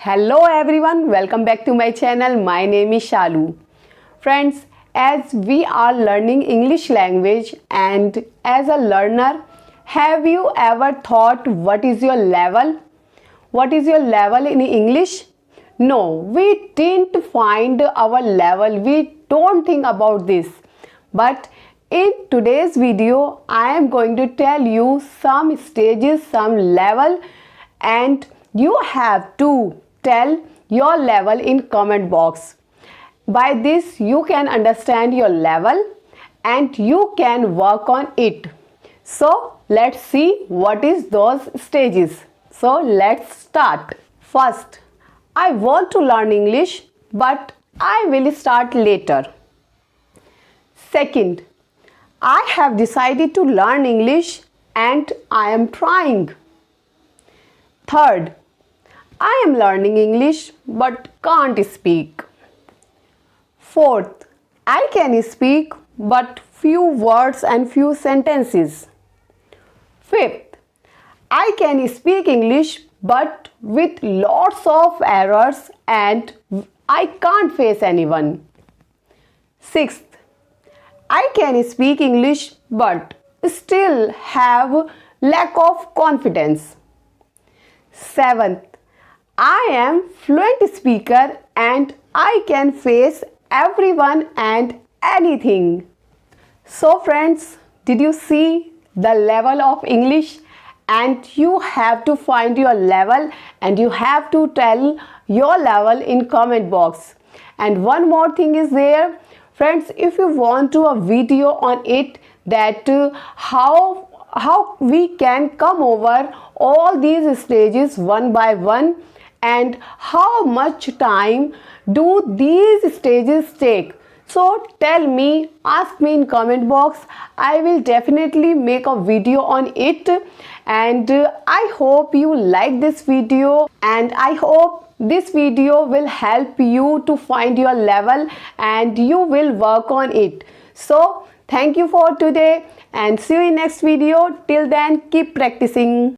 Hello everyone, welcome back to my channel. My name is Shalu. Friends, as we are learning English language and as a learner, have you ever thought what is your level? What is your level in English? No, we didn't find our level. We don't think about this. But in today's video, I am going to tell you some stages, some level, and you have to tell your level in comment box. By this you can understand your level and you can work on it. So let's see what is those stages. So let's start. First, I want to learn English but I will start later. Second, I have decided to learn English and I am trying. Third, I am learning English but can't speak. Fourth, I can speak but few words and few sentences. Fifth, I can speak English but with lots of errors and I can't face anyone. Sixth, I can speak English but still have lack of confidence. Seventh, I am fluent speaker and I can face everyone and anything. So friends, did you see the level of English? And you have to find your level and you have to tell your level in comment box. And one more thing is there, friends, if you want to a video on it that how we can come over all these stages one by one and how much time do these stages take, so tell me, ask me in comment box. I will definitely make a video on it. And I hope you like this video and I hope this video will help you to find your level and you will work on it. So thank you for today and see you in next video. Till then, keep practicing.